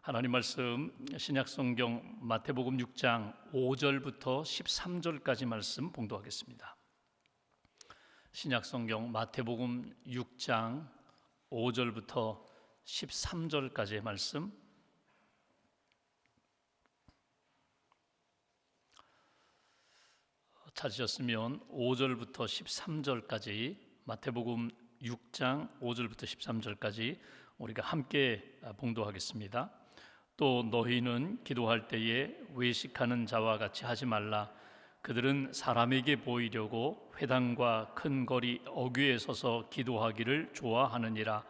하나님 말씀 신약성경 마태복음 6장 5절부터 13절까지 말씀 봉독하겠습니다. 신약성경 마태복음 6장 5절부터 13절까지의 말씀, 찾으셨으면 5절부터 13절까지 마태복음 6장 5절부터 13절까지 우리가 함께 봉독하겠습니다. 또 너희는 기도할 때에 외식하는 자와 같이 하지 말라. 그들은 사람에게 보이려고 회당과 큰 거리 어귀에 서서 기도하기를 좋아하느니라.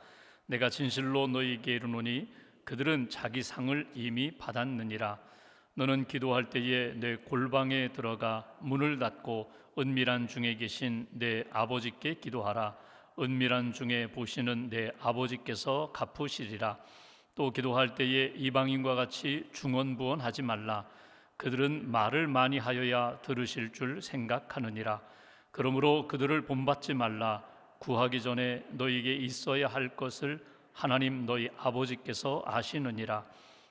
내가 진실로 너희에게 이르노니 그들은 자기 상을 이미 받았느니라. 너는 기도할 때에 내 골방에 들어가 문을 닫고 은밀한 중에 계신 내 아버지께 기도하라. 은밀한 중에 보시는 내 아버지께서 갚으시리라. 또 기도할 때에 이방인과 같이 중언부언하지 말라. 그들은 말을 많이 하여야 들으실 줄 생각하느니라. 그러므로 그들을 본받지 말라. 구하기 전에 너희에게 있어야 할 것을 하나님 너희 아버지께서 아시느니라.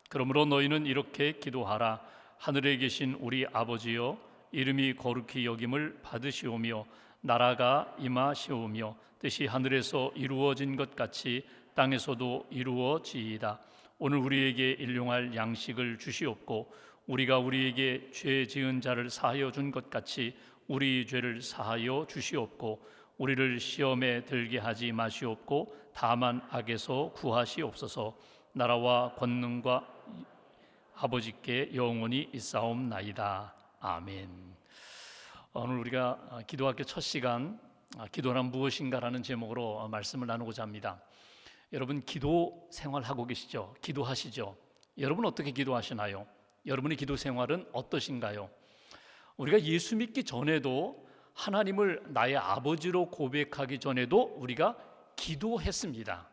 그러므로 너희는 이렇게 기도하라. 하늘에 계신 우리 아버지여, 이름이 거룩히 여김을 받으시오며 나라가 임하시오며 뜻이 하늘에서 이루어진 것 같이 땅에서도 이루어지이다. 오늘 우리에게 일용할 양식을 주시옵고 우리가 우리에게 죄 지은 자를 사하여 준 것 같이 우리 죄를 사하여 주시옵고 우리를 시험에 들게 하지 마시옵고 다만 악에서 구하시옵소서. 나라와 권능과 아버지께 영원히 있사옵나이다. 아멘. 오늘 우리가 기도학교 첫 시간 기도란 무엇인가라는 제목으로 말씀을 나누고자 합니다. 여러분 기도 생활하고 계시죠? 기도하시죠? 여러분 어떻게 기도하시나요? 여러분의 기도 생활은 어떠신가요? 우리가 예수 믿기 전에도 하나님을 나의 아버지로 고백하기 전에도 우리가 기도했습니다.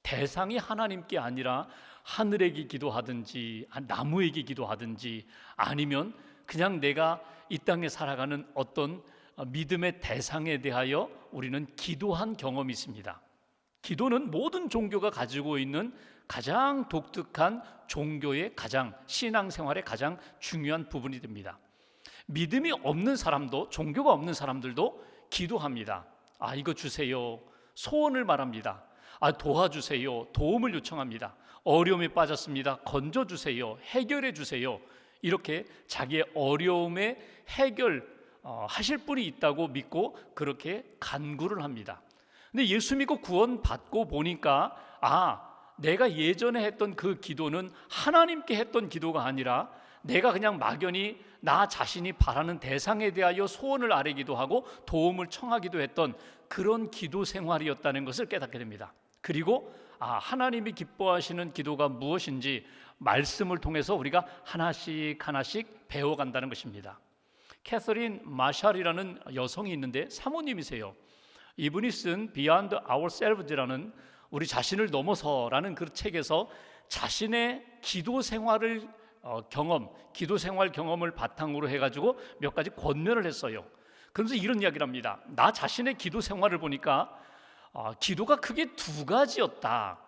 대상이 하나님께 아니라 하늘에게 기도하든지 나무에게 기도하든지 아니면 그냥 내가 이 땅에 살아가는 어떤 믿음의 대상에 대하여 우리는 기도한 경험이 있습니다. 기도는 모든 종교가 가지고 있는 가장 독특한 종교의 가장 신앙생활의 가장 중요한 부분이 됩니다. 믿음이 없는 사람도 종교가 없는 사람들도 기도합니다. 이거 주세요. 소원을 말합니다. 도와주세요. 도움을 요청합니다. 어려움에 빠졌습니다. 건져주세요. 해결해 주세요. 이렇게 자기의 어려움에 해결하실 분이 있다고 믿고 그렇게 간구를 합니다. 근데 예수 믿고 구원받고 보니까 내가 예전에 했던 그 기도는 하나님께 했던 기도가 아니라 내가 그냥 막연히 나 자신이 바라는 대상에 대하여 소원을 아뢰기도 하고 도움을 청하기도 했던 그런 기도 생활이었다는 것을 깨닫게 됩니다. 그리고 하나님이 기뻐하시는 기도가 무엇인지 말씀을 통해서 우리가 하나씩 하나씩 배워간다는 것입니다. 캐서린 마샬이라는 여성이 있는데 사모님이세요. 이분이 쓴 Beyond Ourselves라는 우리 자신을 넘어서라는 그 책에서 자신의 기도 생활을 기도 생활 경험을 바탕으로 해가지고 몇 가지 권면을 했어요. 그러면서 이런 이야기를 합니다. 나 자신의 기도 생활을 보니까 기도가 크게 두 가지였다.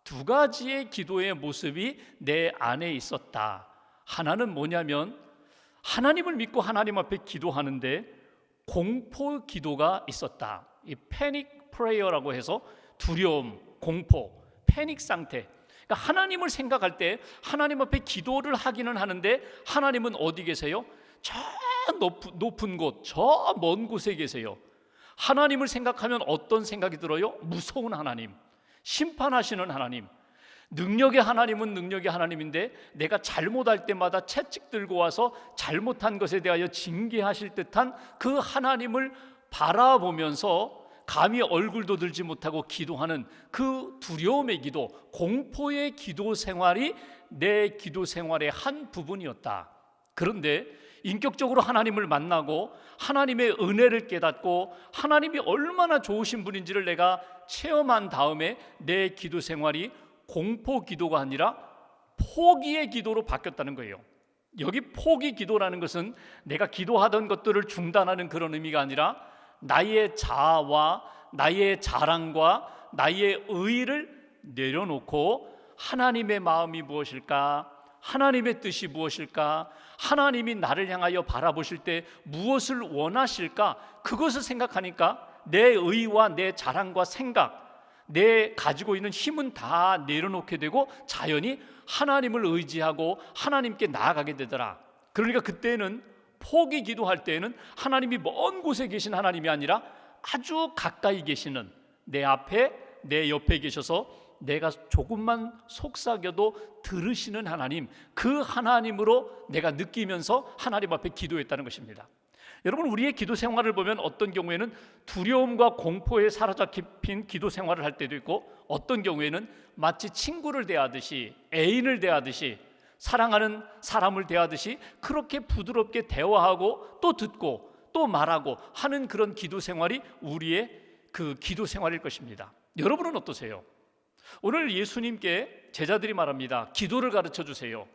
두 가지의 기도의 모습이 내 안에 있었다. 하나는 뭐냐면 하나님을 믿고 하나님 앞에 기도하는데 공포 기도가 있었다. 이 패닉 프레이어라고 해서 두려움, 공포, 패닉 상태. 그러니까 하나님을 생각할 때 하나님 앞에 기도를 하기는 하는데 하나님은 어디 계세요? 저 높은 곳, 저 먼 곳에 계세요. 하나님을 생각하면 어떤 생각이 들어요? 무서운 하나님, 심판하시는 하나님. 능력의 하나님은 능력의 하나님인데 내가 잘못할 때마다 채찍 들고 와서 잘못한 것에 대하여 징계하실 듯한 그 하나님을 바라보면서 감히 얼굴도 들지 못하고 기도하는 그 두려움의 기도, 공포의 기도 생활이 내 기도 생활의 한 부분이었다. 그런데 인격적으로 하나님을 만나고 하나님의 은혜를 깨닫고 하나님이 얼마나 좋으신 분인지를 내가 체험한 다음에 내 기도 생활이 공포 기도가 아니라 포기의 기도로 바뀌었다는 거예요. 여기 포기 기도라는 것은 내가 기도하던 것들을 중단하는 그런 의미가 아니라 나의 자아와 나의 자랑과 나의 의의를 내려놓고 하나님의 마음이 무엇일까? 하나님의 뜻이 무엇일까? 하나님이 나를 향하여 바라보실 때 무엇을 원하실까? 그것을 생각하니까 내 의와 내 자랑과 생각, 내 가지고 있는 힘은 다 내려놓게 되고 자연히 하나님을 의지하고 하나님께 나아가게 되더라. 그러니까 그때는 포기 기도할 때에는 하나님이 먼 곳에 계신 하나님이 아니라 아주 가까이 계시는 내 앞에, 내 옆에 계셔서 내가 조금만 속삭여도 들으시는 하나님, 그 하나님으로 내가 느끼면서 하나님 앞에 기도했다는 것입니다. 여러분, 우리의 기도 생활을 보면 어떤 경우에는 두려움과 공포에 사로잡힌 기도 생활을 할 때도 있고, 어떤 경우에는 마치 친구를 대하듯이, 애인을 대하듯이, 사랑하는 사람을 대하듯이 그렇게 부드럽게 대화하고 또 듣고 또 말하고 하는 그런 기도 생활이 우리의 그 기도 생활일 것입니다. 여러분은 어떠세요? 오늘 예수님께 제자들이 말합니다. 기도를 가르쳐 주세요.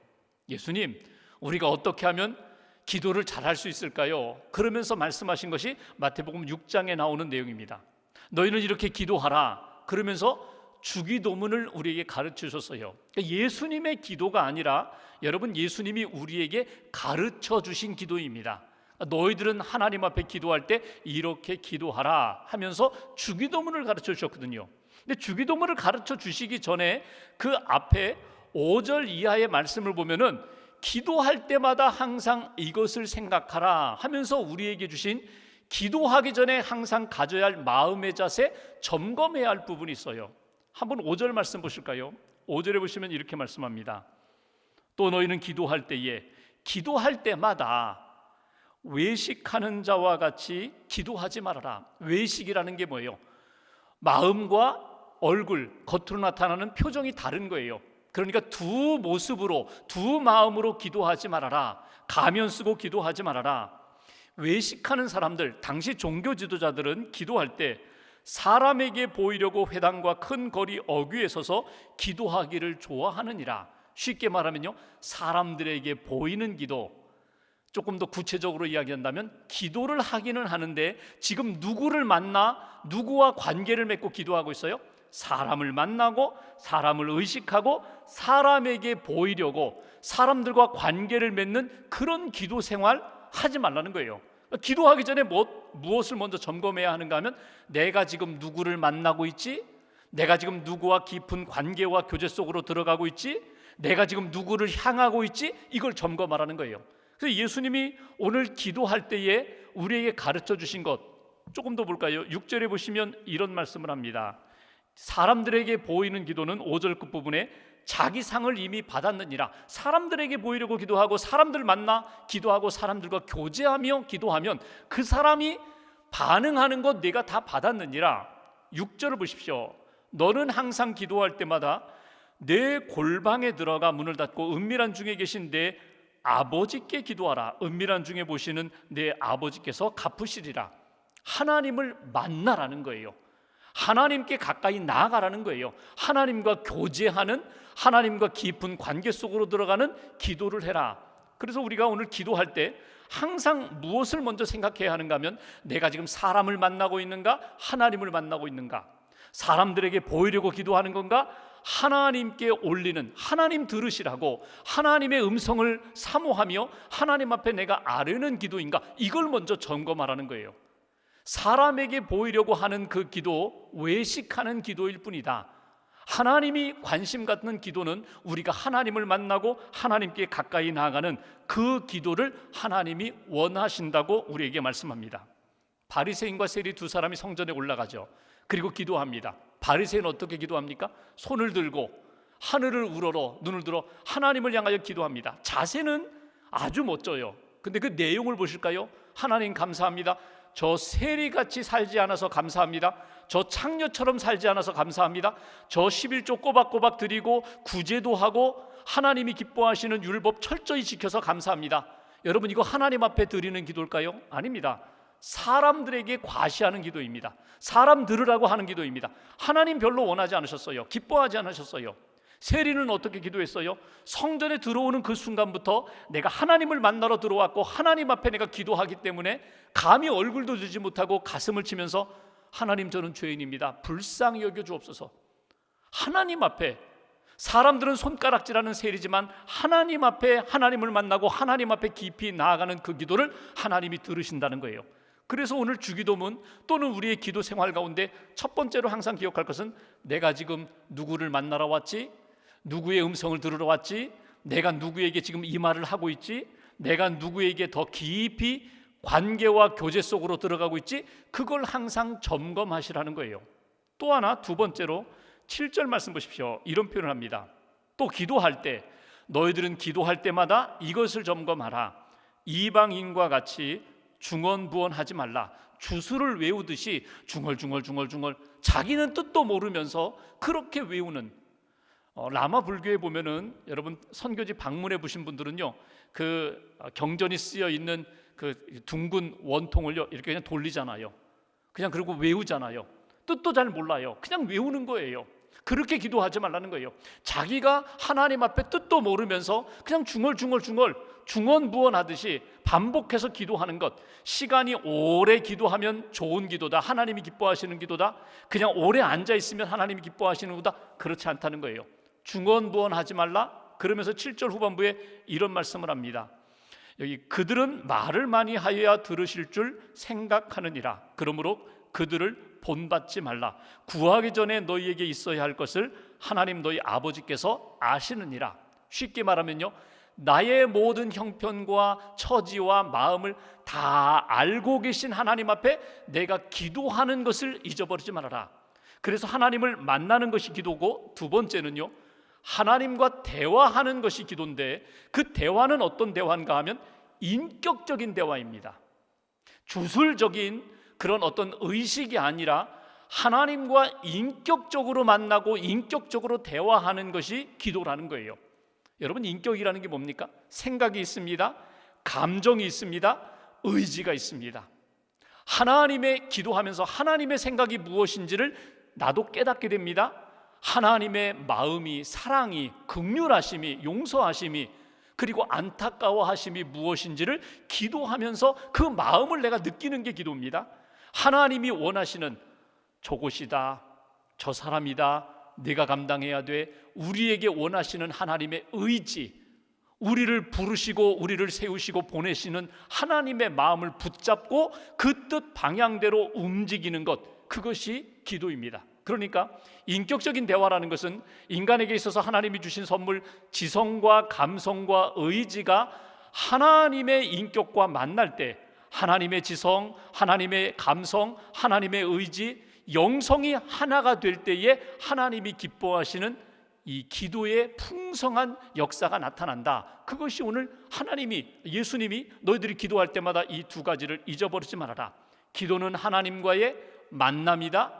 예수님, 우리가 어떻게 하면 기도를 잘할 수 있을까요? 그러면서 말씀하신 것이 마태복음 6장에 나오는 내용입니다. 너희는 이렇게 기도하라. 그러면서 주기도문을 우리에게 가르쳐 주셨어요. 예수님의 기도가 아니라 여러분, 예수님이 우리에게 가르쳐 주신 기도입니다. 너희들은 하나님 앞에 기도할 때 이렇게 기도하라 하면서 주기도문을 가르쳐 주셨거든요. 근데 주기도문을 가르쳐 주시기 전에 그 앞에 5절 이하의 말씀을 보면은 기도할 때마다 항상 이것을 생각하라 하면서 우리에게 주신 기도하기 전에 항상 가져야 할 마음의 자세, 점검해야 할 부분이 있어요. 한번 5절 말씀 보실까요? 5절에 보시면 이렇게 말씀합니다. 또 너희는 기도할 때마다 외식하는 자와 같이 기도하지 말아라. 외식이라는 게 뭐예요? 마음과 얼굴, 겉으로 나타나는 표정이 다른 거예요. 그러니까 두 모습으로, 두 마음으로 기도하지 말아라. 가면 쓰고 기도하지 말아라. 외식하는 사람들, 당시 종교 지도자들은 기도할 때 사람에게 보이려고 회당과 큰 거리 어귀에 서서 기도하기를 좋아하느니라. 쉽게 말하면요, 사람들에게 보이는 기도. 조금 더 구체적으로 이야기한다면 기도를 하기는 하는데 지금 누구를 만나 누구와 관계를 맺고 기도하고 있어요? 사람을 만나고 사람을 의식하고 사람에게 보이려고 사람들과 관계를 맺는 그런 기도 생활 하지 말라는 거예요. 기도하기 전에 무엇을 먼저 점검해야 하는가 하면 내가 지금 누구를 만나고 있지? 내가 지금 누구와 깊은 관계와 교제 속으로 들어가고 있지? 내가 지금 누구를 향하고 있지? 이걸 점검하라는 거예요. 그래서 예수님이 오늘 기도할 때에 우리에게 가르쳐 주신 것 조금 더 볼까요? 6절에 보시면 이런 말씀을 합니다. 사람들에게 보이는 기도는 5절 끝부분에 자기 상을 이미 받았느니라. 사람들에게 보이려고 기도하고 사람들 만나 기도하고 사람들과 교제하며 기도하면 그 사람이 반응하는 것 내가 다 받았느니라. 6절을 보십시오. 너는 항상 기도할 때마다 내 골방에 들어가 문을 닫고 은밀한 중에 계신 내 아버지께 기도하라. 은밀한 중에 보시는 내 아버지께서 갚으시리라. 하나님을 만나라는 거예요. 하나님께 가까이 나아가라는 거예요. 하나님과 교제하는, 하나님과 깊은 관계 속으로 들어가는 기도를 해라. 그래서 우리가 오늘 기도할 때 항상 무엇을 먼저 생각해야 하는가 하면 내가 지금 사람을 만나고 있는가, 하나님을 만나고 있는가, 사람들에게 보이려고 기도하는 건가, 하나님께 올리는, 하나님 들으시라고 하나님의 음성을 사모하며 하나님 앞에 내가 아뢰는 기도인가, 이걸 먼저 점검하라는 거예요. 사람에게 보이려고 하는 그 기도, 외식하는 기도일 뿐이다. 하나님이 관심 갖는 기도는 우리가 하나님을 만나고 하나님께 가까이 나아가는 그 기도를 하나님이 원하신다고 우리에게 말씀합니다. 바리새인과 세리 두 사람이 성전에 올라가죠. 그리고 기도합니다. 바리새인은 어떻게 기도합니까? 손을 들고 하늘을 우러러 눈을 들어 하나님을 향하여 기도합니다. 자세는 아주 멋져요. 근데 그 내용을 보실까요? 하나님 감사합니다. 저 세리같이 살지 않아서 감사합니다. 저 창녀처럼 살지 않아서 감사합니다. 저 11조 꼬박꼬박 드리고 구제도 하고 하나님이 기뻐하시는 율법 철저히 지켜서 감사합니다. 여러분, 이거 하나님 앞에 드리는 기도일까요? 아닙니다. 사람들에게 과시하는 기도입니다. 사람 들으라고 하는 기도입니다. 하나님 별로 원하지 않으셨어요. 기뻐하지 않으셨어요. 세리는 어떻게 기도했어요? 성전에 들어오는 그 순간부터 내가 하나님을 만나러 들어왔고 하나님 앞에 내가 기도하기 때문에 감히 얼굴도 들지 못하고 가슴을 치면서 하나님, 저는 죄인입니다. 불쌍히 여겨 주옵소서. 하나님 앞에 사람들은 손가락질하는 셀이지만 하나님 앞에 하나님을 만나고 하나님 앞에 깊이 나아가는 그 기도를 하나님이 들으신다는 거예요. 그래서 오늘 주기도문 또는 우리의 기도 생활 가운데 첫 번째로 항상 기억할 것은 내가 지금 누구를 만나러 왔지? 누구의 음성을 들으러 왔지? 내가 누구에게 지금 이 말을 하고 있지? 내가 누구에게 더 깊이 관계와 교제 속으로 들어가고 있지? 그걸 항상 점검하시라는 거예요. 또 하나, 두 번째로 7절 말씀 보십시오. 이런 표현을 합니다. 또 기도할 때 너희들은 기도할 때마다 이것을 점검하라. 이방인과 같이 중언부언하지 말라. 주술을 외우듯이 중얼중얼 자기는 뜻도 모르면서 그렇게 외우는, 라마 불교에 보면은 여러분 선교지 방문해 보신 분들은요, 그 경전이 쓰여 있는 그 둥근 원통을요 이렇게 그냥 돌리잖아요. 그냥 그리고 외우잖아요. 뜻도 잘 몰라요. 그냥 외우는 거예요. 그렇게 기도하지 말라는 거예요. 자기가 하나님 앞에 뜻도 모르면서 그냥 중언부언하듯이 반복해서 기도하는 것, 시간이 오래 기도하면 좋은 기도다, 하나님이 기뻐하시는 기도다, 그냥 오래 앉아있으면 하나님이 기뻐하시는 거다, 그렇지 않다는 거예요. 중언부언하지 말라. 그러면서 7절 후반부에 이런 말씀을 합니다. 여기 그들은 말을 많이 하여야 들으실 줄 생각하느니라. 그러므로 그들을 본받지 말라. 구하기 전에 너희에게 있어야 할 것을 하나님 너희 아버지께서 아시느니라. 쉽게 말하면요, 나의 모든 형편과 처지와 마음을 다 알고 계신 하나님 앞에 내가 기도하는 것을 잊어버리지 말아라. 그래서 하나님을 만나는 것이 기도고, 두 번째는요, 하나님과 대화하는 것이 기도인데, 그 대화는 어떤 대화인가 하면 인격적인 대화입니다. 주술적인 그런 어떤 의식이 아니라 하나님과 인격적으로 만나고 인격적으로 대화하는 것이 기도라는 거예요. 여러분, 인격이라는 게 뭡니까? 생각이 있습니다, 감정이 있습니다, 의지가 있습니다. 하나님의 기도하면서 하나님의 생각이 무엇인지를 나도 깨닫게 됩니다. 하나님의 마음이, 사랑이, 긍휼하심이, 용서하심이, 그리고 안타까워하심이 무엇인지를 기도하면서 그 마음을 내가 느끼는 게 기도입니다. 하나님이 원하시는 저곳이다, 저 사람이다, 내가 감당해야 돼, 우리에게 원하시는 하나님의 의지, 우리를 부르시고 우리를 세우시고 보내시는 하나님의 마음을 붙잡고 그 뜻 방향대로 움직이는 것, 그것이 기도입니다. 그러니까 인격적인 대화라는 것은 인간에게 있어서 하나님이 주신 선물, 지성과 감성과 의지가 하나님의 인격과 만날 때 하나님의 지성, 하나님의 감성, 하나님의 의지, 영성이 하나가 될 때에 하나님이 기뻐하시는 이 기도의 풍성한 역사가 나타난다. 그것이 오늘 하나님이, 예수님이 너희들이 기도할 때마다 이 두 가지를 잊어버리지 말아라. 기도는 하나님과의 만남이다.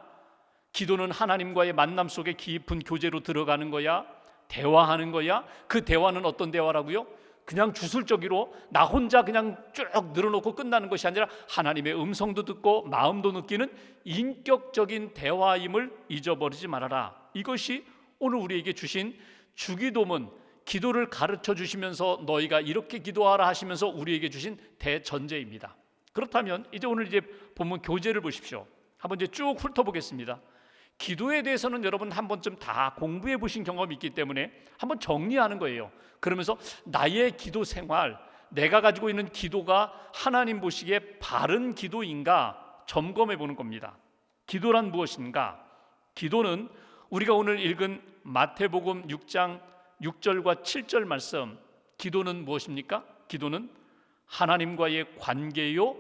기도는 하나님과의 만남 속에 깊은 교제로 들어가는 거야, 대화하는 거야. 그 대화는 어떤 대화라고요? 그냥 주술적으로 나 혼자 그냥 쭉 늘어놓고 끝나는 것이 아니라 하나님의 음성도 듣고 마음도 느끼는 인격적인 대화임을 잊어버리지 말아라. 이것이 오늘 우리에게 주신 주기도문, 기도를 가르쳐 주시면서 너희가 이렇게 기도하라 하시면서 우리에게 주신 대전제입니다. 그렇다면 이제 오늘 이제 본문 교재를 보십시오. 한번 이제 쭉 훑어보겠습니다. 기도에 대해서는 여러분 한 번쯤 다 공부해 보신 경험이 있기 때문에 한번 정리하는 거예요. 그러면서 나의 기도 생활, 내가 가지고 있는 기도가 하나님 보시기에 바른 기도인가 점검해 보는 겁니다. 기도란 무엇인가? 기도는 우리가 오늘 읽은 마태복음 6장 6절과 7절 말씀, 기도는 무엇입니까? 기도는 하나님과의 관계요,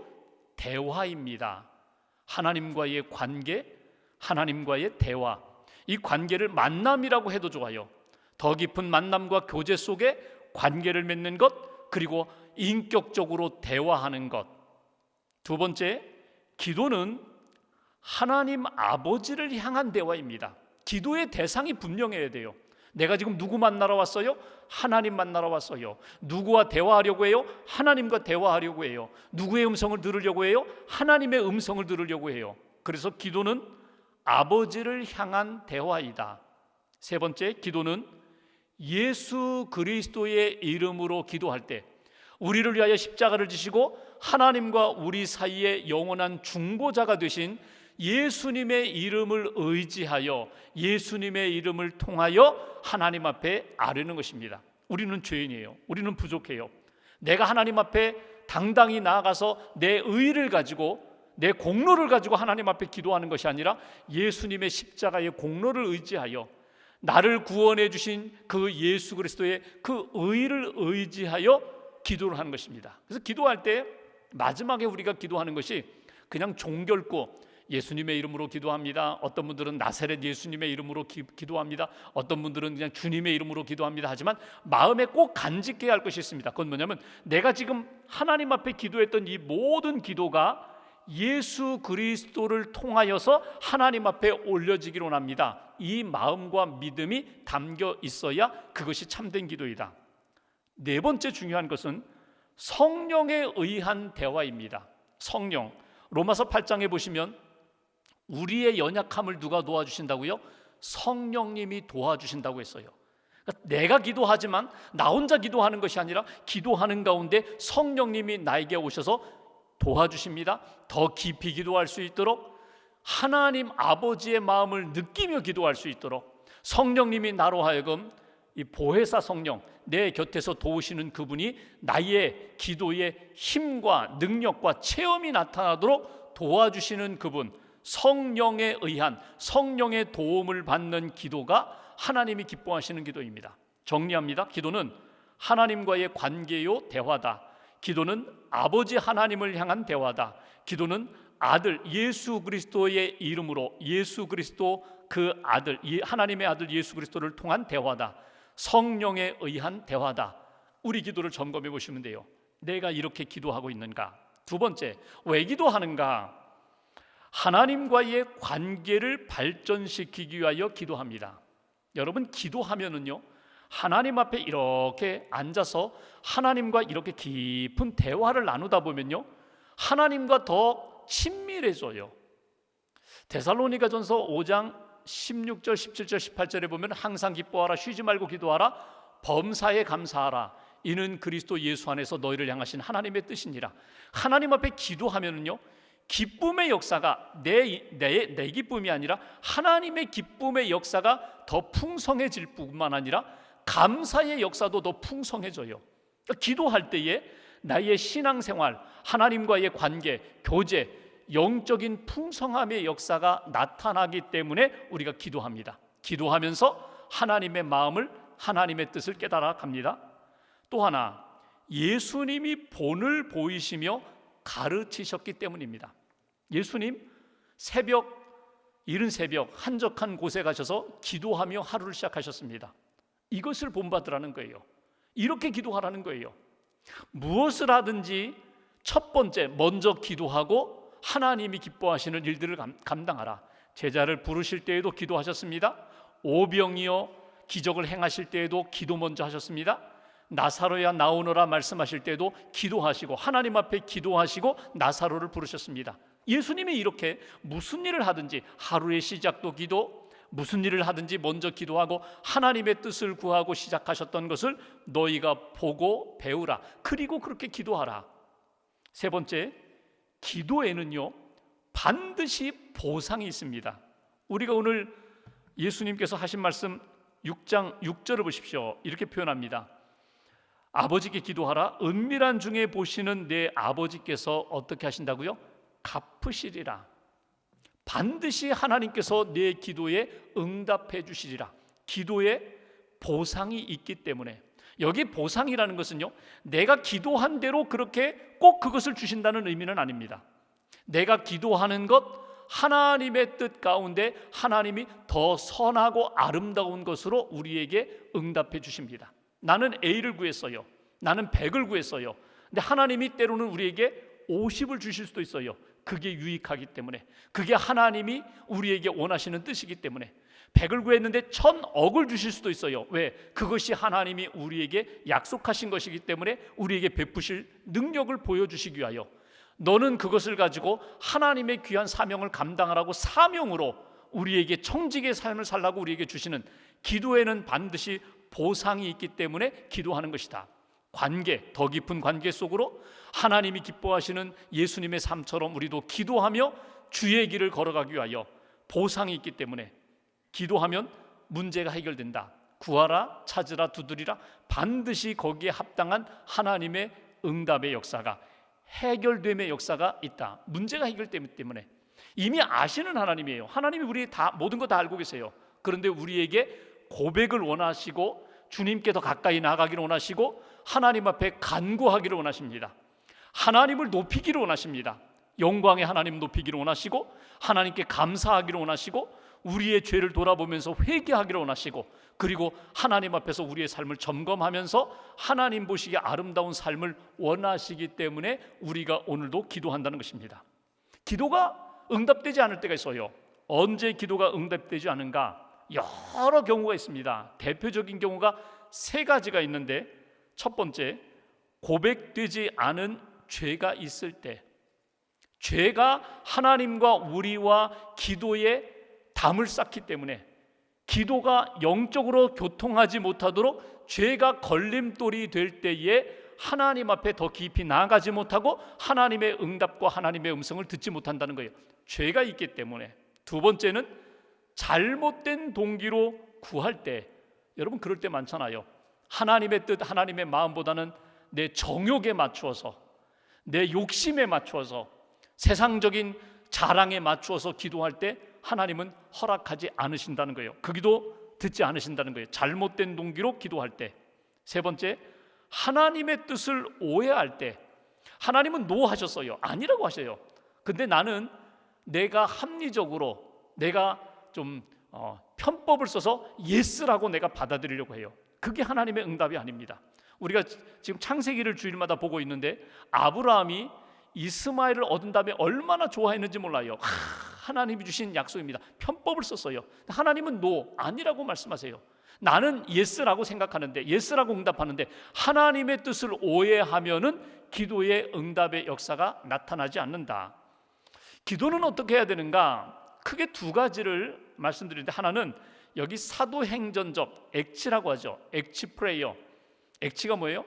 대화입니다. 하나님과의 관계, 하나님과의 대화, 이 관계를 만남이라고 해도 좋아요. 더 깊은 만남과 교제 속에 관계를 맺는 것, 그리고 인격적으로 대화하는 것. 두 번째, 기도는 하나님 아버지를 향한 대화입니다. 기도의 대상이 분명해야 돼요. 내가 지금 누구 만나러 왔어요? 하나님 만나러 왔어요. 누구와 대화하려고 해요? 하나님과 대화하려고 해요. 누구의 음성을 들으려고 해요? 하나님의 음성을 들으려고 해요. 그래서 기도는 아버지를 향한 대화이다. 세 번째, 기도는 예수 그리스도의 이름으로 기도할 때 우리를 위하여 십자가를 지시고 하나님과 우리 사이에 영원한 중보자가 되신 예수님의 이름을 의지하여 예수님의 이름을 통하여 하나님 앞에 아뢰는 것입니다. 우리는 죄인이에요. 우리는 부족해요. 내가 하나님 앞에 당당히 나아가서 내 의를 가지고 내 공로를 가지고 하나님 앞에 기도하는 것이 아니라 예수님의 십자가의 공로를 의지하여 나를 구원해 주신 그 예수 그리스도의 그 의를 의지하여 기도를 하는 것입니다. 그래서 기도할 때 마지막에 우리가 기도하는 것이 그냥 종결코 예수님의 이름으로 기도합니다. 어떤 분들은 나사렛 예수님의 이름으로 기도합니다. 어떤 분들은 그냥 주님의 이름으로 기도합니다. 하지만 마음에 꼭 간직해야 할 것이 있습니다. 그건 뭐냐면 내가 지금 하나님 앞에 기도했던 이 모든 기도가 예수 그리스도를 통하여서 하나님 앞에 올려지기를 원합니다. 이 마음과 믿음이 담겨 있어야 그것이 참된 기도이다. 네 번째 중요한 것은 성령에 의한 대화입니다. 성령, 로마서 8장에 보시면 우리의 연약함을 누가 도와주신다고요? 성령님이 도와주신다고 했어요. 그러니까 내가 기도하지만 나 혼자 기도하는 것이 아니라 기도하는 가운데 성령님이 나에게 오셔서 도와주십니다. 더 깊이 기도할 수 있도록, 하나님 아버지의 마음을 느끼며 기도할 수 있도록 성령님이 나로 하여금 이 보혜사 성령, 내 곁에서 도우시는 그분이 나의 기도의 힘과 능력과 체험이 나타나도록 도와주시는 그분, 성령에 의한 성령의 도움을 받는 기도가 하나님이 기뻐하시는 기도입니다. 정리합니다. 기도는 하나님과의 관계요 대화다. 기도는 아버지 하나님을 향한 대화다. 기도는 아들 예수 그리스도의 이름으로 예수 그리스도 그 아들, 하나님의 아들 예수 그리스도를 통한 대화다. 성령에 의한 대화다. 우리 기도를 점검해 보시면 돼요. 내가 이렇게 기도하고 있는가? 두 번째, 왜 기도하는가? 하나님과의 관계를 발전시키기 위하여 기도합니다. 여러분, 기도하면은요, 하나님 앞에 이렇게 앉아서 하나님과 이렇게 깊은 대화를 나누다 보면요, 하나님과 더 친밀해져요. 데살로니가전서 5장 16절, 17절, 18절에 보면 항상 기뻐하라, 쉬지 말고 기도하라, 범사에 감사하라, 이는 그리스도 예수 안에서 너희를 향하신 하나님의 뜻이니라. 하나님 앞에 기도하면은요, 기쁨의 역사가 내 기쁨이 아니라 하나님의 기쁨의 역사가 더 풍성해질 뿐만 아니라 감사의 역사도 더 풍성해져요. 그러니까 기도할 때에 나의 신앙생활, 하나님과의 관계, 교제, 영적인 풍성함의 역사가 나타나기 때문에 우리가 기도합니다. 기도하면서 하나님의 마음을, 하나님의 뜻을 깨달아 갑니다. 또 하나, 예수님이 본을 보이시며 가르치셨기 때문입니다. 예수님 이른 새벽 한적한 곳에 가셔서 기도하며 하루를 시작하셨습니다. 이것을 본받으라는 거예요. 이렇게 기도하라는 거예요. 무엇을 하든지 첫 번째 먼저 기도하고 하나님이 기뻐하시는 일들을 감당하라. 제자를 부르실 때에도 기도하셨습니다. 오병이어 기적을 행하실 때에도 기도 먼저 하셨습니다. 나사로야 나오너라 말씀하실 때도 기도하시고 하나님 앞에 기도하시고 나사로를 부르셨습니다. 예수님이 이렇게 무슨 일을 하든지 하루의 시작도 기도, 무슨 일을 하든지 먼저 기도하고 하나님의 뜻을 구하고 시작하셨던 것을 너희가 보고 배우라. 그리고 그렇게 기도하라. 세 번째, 기도에는요 반드시 보상이 있습니다. 우리가 오늘 예수님께서 하신 말씀 6장 6절을 보십시오. 이렇게 표현합니다. 아버지께 기도하라. 은밀한 중에 보시는 내 아버지께서 어떻게 하신다고요? 갚으시리라. 반드시 하나님께서 내 기도에 응답해 주시리라. 기도에 보상이 있기 때문에, 여기 보상이라는 것은요, 내가 기도한 대로 그렇게 꼭 그것을 주신다는 의미는 아닙니다. 내가 기도하는 것, 하나님의 뜻 가운데 하나님이 더 선하고 아름다운 것으로 우리에게 응답해 주십니다. 나는 A를 구했어요. 나는 100을 구했어요. 근데 하나님이 때로는 우리에게 50을 주실 수도 있어요. 그게 유익하기 때문에, 그게 하나님이 우리에게 원하시는 뜻이기 때문에. 100을 구했는데 1000억을 주실 수도 있어요. 왜? 그것이 하나님이 우리에게 약속하신 것이기 때문에 우리에게 베푸실 능력을 보여주시기 위하여, 너는 그것을 가지고 하나님의 귀한 사명을 감당하라고 사명으로 우리에게 청직의 삶을 살라고 우리에게 주시는, 기도에는 반드시 보상이 있기 때문에 기도하는 것이다. 관계, 더 깊은 관계 속으로 하나님이 기뻐하시는 예수님의 삶처럼 우리도 기도하며 주의 길을 걸어가기 위하여 보상이 있기 때문에 기도하면 문제가 해결된다. 구하라, 찾으라, 두드리라. 반드시 거기에 합당한 하나님의 응답의 역사가, 해결됨의 역사가 있다. 문제가 해결되기 때문에. 이미 아시는 하나님이에요. 하나님이 우리 다 모든 거 다 알고 계세요. 그런데 우리에게 고백을 원하시고 주님께 더 가까이 나가기를 원하시고 하나님 앞에 간구하기를 원하십니다. 하나님을 높이기를 원하십니다. 영광의 하나님 높이기를 원하시고 하나님께 감사하기를 원하시고 우리의 죄를 돌아보면서 회개하기를 원하시고 그리고 하나님 앞에서 우리의 삶을 점검하면서 하나님 보시기에 아름다운 삶을 원하시기 때문에 우리가 오늘도 기도한다는 것입니다. 기도가 응답되지 않을 때가 있어요. 언제 기도가 응답되지 않은가? 여러 경우가 있습니다. 대표적인 경우가 세 가지가 있는데, 첫 번째, 고백되지 않은 죄가 있을 때, 죄가 하나님과 우리와 기도에 담을 쌓기 때문에 기도가 영적으로 교통하지 못하도록 죄가 걸림돌이 될 때에 하나님 앞에 더 깊이 나아가지 못하고 하나님의 응답과 하나님의 음성을 듣지 못한다는 거예요. 죄가 있기 때문에. 두 번째는 잘못된 동기로 구할 때, 여러분 그럴 때 많잖아요. 하나님의 뜻, 하나님의 마음보다는 내 정욕에 맞추어서, 내 욕심에 맞추어서, 세상적인 자랑에 맞추어서 기도할 때 하나님은 허락하지 않으신다는 거예요. 그 기도 듣지 않으신다는 거예요. 잘못된 동기로 기도할 때. 세 번째, 하나님의 뜻을 오해할 때. 하나님은 노 하셨어요. 아니라고 하셔요. 근데 나는 내가 합리적으로, 내가 좀 편법을 써서 예스라고 내가 받아들이려고 해요. 그게 하나님의 응답이 아닙니다. 우리가 지금 창세기를 주일마다 보고 있는데 아브라함이 이스마엘을 얻은 다음에 얼마나 좋아했는지 몰라요. 하나님이 주신 약속입니다. 편법을 썼어요. 하나님은 노, 아니라고 말씀하세요. 나는 예스라고 생각하는데, 예스라고 응답하는데 하나님의 뜻을 오해하면은 기도의 응답의 역사가 나타나지 않는다. 기도는 어떻게 해야 되는가? 크게 두 가지를 말씀드리는데, 하나는 여기 사도행전적 액치라고 하죠. 액치 프레이어. 액치가 뭐예요?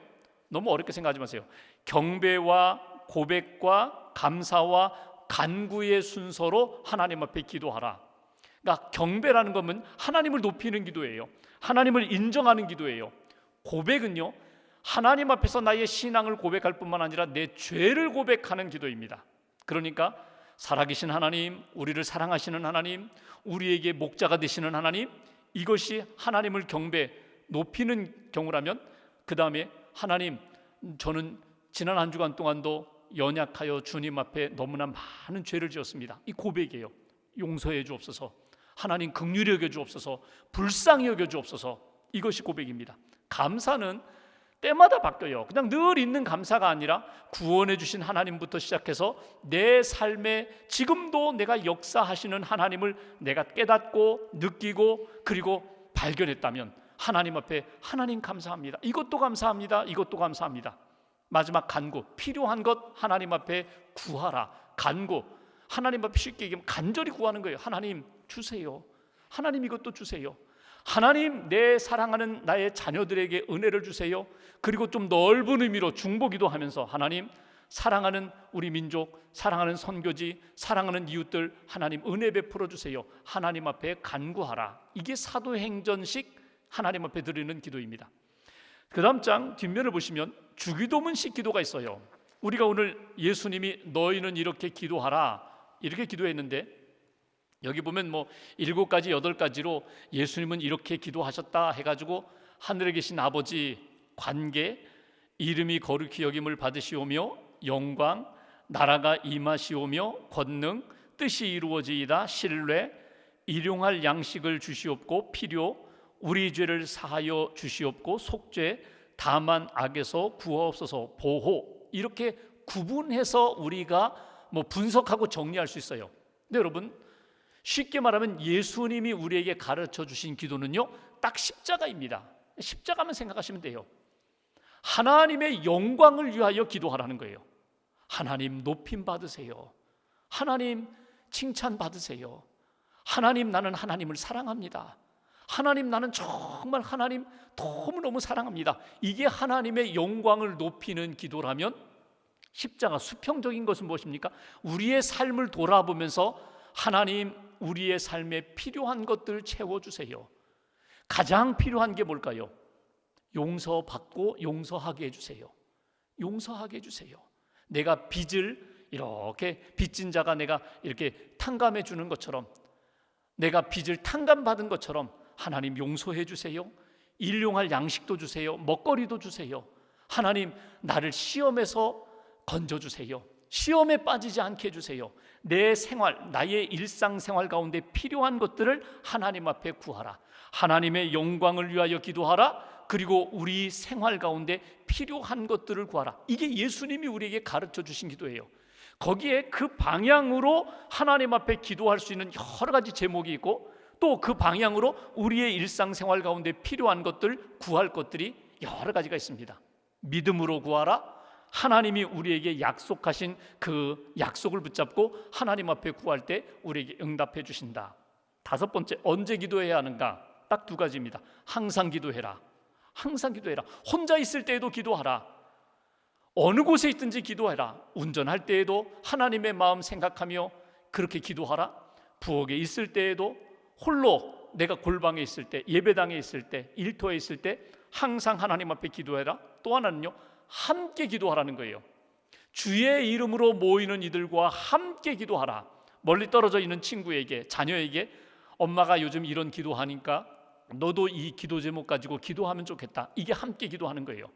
너무 어렵게 생각하지 마세요. 경배와 고백과 감사와 간구의 순서로 하나님 앞에 기도하라. 그러니까 경배라는 것은 하나님을 높이는 기도예요. 하나님을 인정하는 기도예요. 고백은요, 하나님 앞에서 나의 신앙을 고백할 뿐만 아니라 내 죄를 고백하는 기도입니다. 그러니까 살아계신 하나님, 우리를 사랑하시는 하나님, 우리에게 목자가 되시는 하나님, 이것이 하나님을 경배, 높이는 경우라면, 그 다음에 하나님, 저는 지난 한 주간 동안도 연약하여 주님 앞에 너무나 많은 죄를 지었습니다. 이 고백이에요. 용서해 주옵소서. 하나님 긍휼히 여겨 주옵소서. 불쌍히 여겨 주옵소서. 이것이 고백입니다. 감사는 때마다 바뀌어요. 그냥 늘 있는 감사가 아니라 구원해 주신 하나님부터 시작해서 내 삶에 지금도 내가 역사하시는 하나님을 내가 깨닫고 느끼고 그리고 발견했다면 하나님 앞에 하나님 감사합니다. 이것도 감사합니다. 이것도 감사합니다. 마지막 간구, 필요한 것 하나님 앞에 구하라. 간구, 하나님 앞에 쉽게 얘기하면 간절히 구하는 거예요. 하나님 주세요. 하나님 이것도 주세요. 하나님 내 사랑하는 나의 자녀들에게 은혜를 주세요. 그리고 좀 넓은 의미로 중보기도 하면서 하나님 사랑하는 우리 민족, 사랑하는 선교지, 사랑하는 이웃들 하나님 은혜 베풀어 주세요. 하나님 앞에 간구하라. 이게 사도행전식 하나님 앞에 드리는 기도입니다. 그 다음 장 뒷면을 보시면 주기도문식 기도가 있어요. 우리가 오늘 예수님이 너희는 이렇게 기도하라 이렇게 기도했는데, 여기 보면 7가지 8가지로 예수님은 이렇게 기도하셨다 해가지고 하늘에 계신 아버지 관계, 이름이 거룩히 여김을 받으시오며 영광, 나라가 임하시오며 권능, 뜻이 이루어지이다 신뢰, 일용할 양식을 주시옵고 필요, 우리 죄를 사하여 주시옵고 속죄, 다만 악에서 구하옵소서 보호, 이렇게 구분해서 우리가 분석하고 정리할 수 있어요. 근데 여러분 쉽게 말하면 예수님이 우리에게 가르쳐 주신 기도는요 딱 십자가입니다. 십자가만 생각하시면 돼요. 하나님의 영광을 위하여 기도하라는 거예요. 하나님 높임 받으세요. 하나님 칭찬 받으세요. 하나님 나는 하나님을 사랑합니다. 하나님 나는 정말 하나님 너무너무 사랑합니다. 이게 하나님의 영광을 높이는 기도라면 십자가 수평적인 것은 무엇입니까? 우리의 삶을 돌아보면서 하나님, 우리의 삶에 필요한 것들 채워주세요. 가장 필요한 게 뭘까요? 용서받고 용서하게 해주세요. 용서하게 해주세요. 내가 빚을 이렇게 빚진 자가 내가 이렇게 탕감해 주는 것처럼, 내가 빚을 탕감받은 것처럼 하나님 용서해 주세요. 일용할 양식도 주세요. 먹거리도 주세요. 하나님, 나를 시험에서 건져주세요. 시험에 빠지지 않게 해주세요. 내 생활, 나의 일상생활 가운데 필요한 것들을 하나님 앞에 구하라. 하나님의 영광을 위하여 기도하라. 그리고 우리 생활 가운데 필요한 것들을 구하라. 이게 예수님이 우리에게 가르쳐 주신 기도예요. 거기에 그 방향으로 하나님 앞에 기도할 수 있는 여러 가지 제목이 있고, 또 그 방향으로 우리의 일상생활 가운데 필요한 것들, 구할 것들이 여러 가지가 있습니다. 믿음으로 구하라. 하나님이 우리에게 약속하신 그 약속을 붙잡고 하나님 앞에 구할 때 우리에게 응답해 주신다. 다섯 번째, 언제 기도해야 하는가? 딱 두 가지입니다. 항상 기도해라. 항상 기도해라. 혼자 있을 때에도 기도하라. 어느 곳에 있든지 기도해라. 운전할 때에도 하나님의 마음 생각하며 그렇게 기도하라. 부엌에 있을 때에도, 홀로 내가 골방에 있을 때, 예배당에 있을 때, 일터에 있을 때 항상 하나님 앞에 기도해라. 또 하나는요, 함께 기도하라는 거예요. 주의 이름으로 모이는 이들과 함께 기도하라. 멀리 떨어져 있는 친구에게, 자녀에게 엄마가 요즘 이런 기도하니까 너도 이 기도 제목 가지고 기도하면 좋겠다. 이게 함께 기도하는 거예요.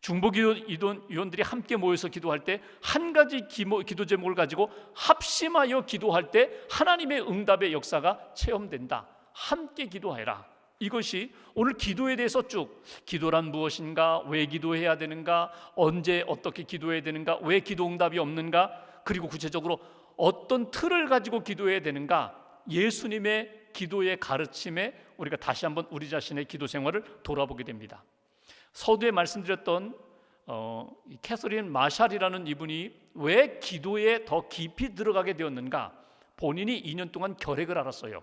중보기도위원들이 함께 모여서 기도할 때 한 가지 기도 제목을 가지고 합심하여 기도할 때 하나님의 응답의 역사가 체험된다. 함께 기도해라. 이것이 오늘 기도에 대해서 쭉, 기도란 무엇인가, 왜 기도해야 되는가, 언제 어떻게 기도해야 되는가, 왜 기도 응답이 없는가, 그리고 구체적으로 어떤 틀을 가지고 기도해야 되는가, 예수님의 기도의 가르침에 우리가 다시 한번 우리 자신의 기도 생활을 돌아보게 됩니다. 서두에 말씀드렸던 캐서린 마샬이라는 이분이 왜 기도에 더 깊이 들어가게 되었는가, 본인이 2년 동안 결핵을 앓았어요.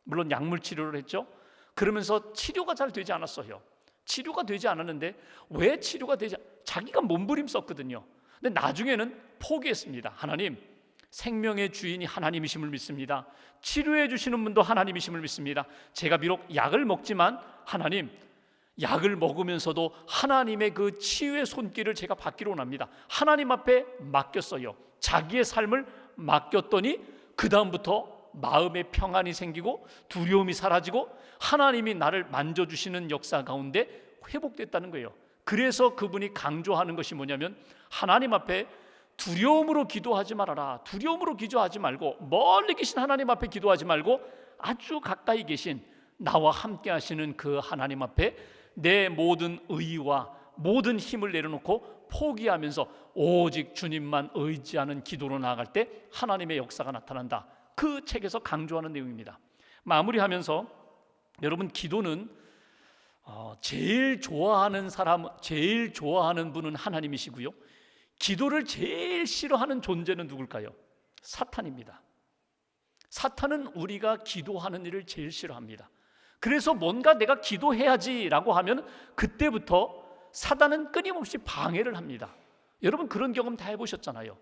물론 약물 치료를 했죠. 그러면서 치료가 잘 되지 않았어요. 치료가 되지 않았는데 왜 치료가 되지 자기가 몸부림썼거든요. 근데 나중에는 포기했습니다. 하나님, 생명의 주인이 하나님이심을 믿습니다. 치료해 주시는 분도 하나님이심을 믿습니다. 제가 비록 약을 먹지만 하나님, 약을 먹으면서도 하나님의 그 치유의 손길을 제가 받기로 원합니다. 하나님 앞에 맡겼어요. 자기의 삶을 맡겼더니 그 다음부터 마음의 평안이 생기고 두려움이 사라지고 하나님이 나를 만져주시는 역사 가운데 회복됐다는 거예요. 그래서 그분이 강조하는 것이 뭐냐면, 하나님 앞에 두려움으로 기도하지 말아라. 두려움으로 기도하지 말고, 멀리 계신 하나님 앞에 기도하지 말고 아주 가까이 계신 나와 함께 하시는 그 하나님 앞에 내 모든 의와 모든 힘을 내려놓고 포기하면서 오직 주님만 의지하는 기도로 나아갈 때 하나님의 역사가 나타난다. 그 책에서 강조하는 내용입니다. 마무리하면서, 여러분, 기도는 제일 좋아하는 사람, 제일 좋아하는 분은 하나님이시고요, 기도를 제일 싫어하는 존재는 누굴까요? 사탄입니다. 사탄은 우리가 기도하는 일을 제일 싫어합니다. 그래서 뭔가 내가 기도해야지라고 하면 그때부터 사탄은 끊임없이 방해를 합니다. 여러분, 그런 경험 다 해보셨잖아요.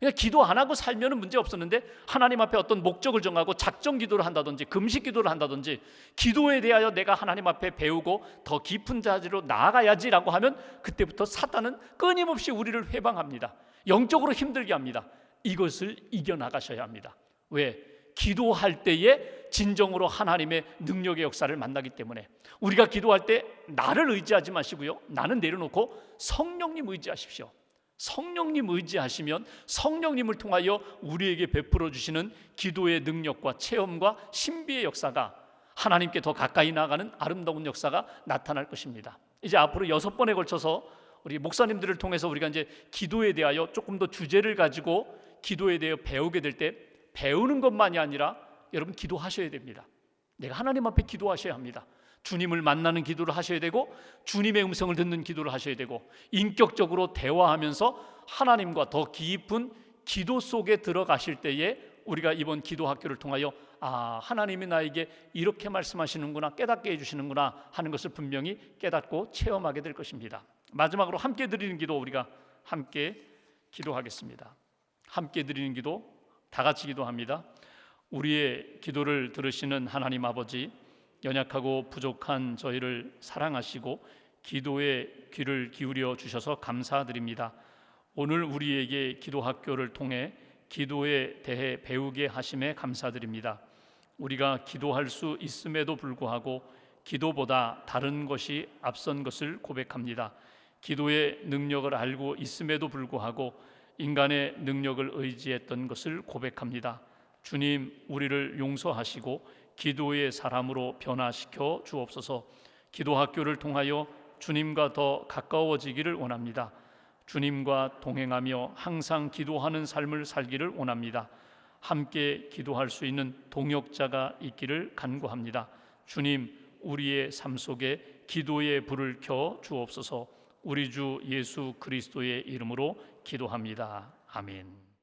그냥 기도 안 하고 살면 문제 없었는데 하나님 앞에 어떤 목적을 정하고 작정 기도를 한다든지 금식 기도를 한다든지 기도에 대하여 내가 하나님 앞에 배우고 더 깊은 자리로 나아가야지라고 하면 그때부터 사탄은 끊임없이 우리를 회방합니다. 영적으로 힘들게 합니다. 이것을 이겨나가셔야 합니다. 왜? 기도할 때에 진정으로 하나님의 능력의 역사를 만나기 때문에. 우리가 기도할 때 나를 의지하지 마시고요, 나는 내려놓고 성령님 의지하십시오. 성령님 의지하시면 성령님을 통하여 우리에게 베풀어 주시는 기도의 능력과 체험과 신비의 역사가, 하나님께 더 가까이 나아가는 아름다운 역사가 나타날 것입니다. 이제 앞으로 6번에 걸쳐서 우리 목사님들을 통해서 우리가 이제 기도에 대하여 조금 더 주제를 가지고 기도에 대해 배우게 될 때, 배우는 것만이 아니라 여러분, 기도하셔야 됩니다. 내가 하나님 앞에 기도하셔야 합니다. 주님을 만나는 기도를 하셔야 되고, 주님의 음성을 듣는 기도를 하셔야 되고, 인격적으로 대화하면서 하나님과 더 깊은 기도 속에 들어가실 때에 우리가 이번 기도 학교를 통하여 하나님이 나에게 이렇게 말씀하시는구나, 깨닫게 해주시는구나 하는 것을 분명히 깨닫고 체험하게 될 것입니다. 마지막으로 함께 드리는 기도, 우리가 함께 기도하겠습니다. 함께 드리는 기도, 다 같이 기도합니다. 우리의 기도를 들으시는 하나님 아버지, 연약하고 부족한 저희를 사랑하시고 기도에 귀를 기울여 주셔서 감사드립니다. 오늘 우리에게 기도학교를 통해 기도에 대해 배우게 하심에 감사드립니다. 우리가 기도할 수 있음에도 불구하고 기도보다 다른 것이 앞선 것을 고백합니다. 기도의 능력을 알고 있음에도 불구하고 인간의 능력을 의지했던 것을 고백합니다. 주님, 우리를 용서하시고 기도의 사람으로 변화시켜 주옵소서. 기도학교를 통하여 주님과 더 가까워지기를 원합니다. 주님과 동행하며 항상 기도하는 삶을 살기를 원합니다. 함께 기도할 수 있는 동역자가 있기를 간구합니다. 주님, 우리의 삶 속에 기도의 불을 켜 주옵소서. 우리 주 예수 그리스도의 이름으로 기도합니다. 아멘.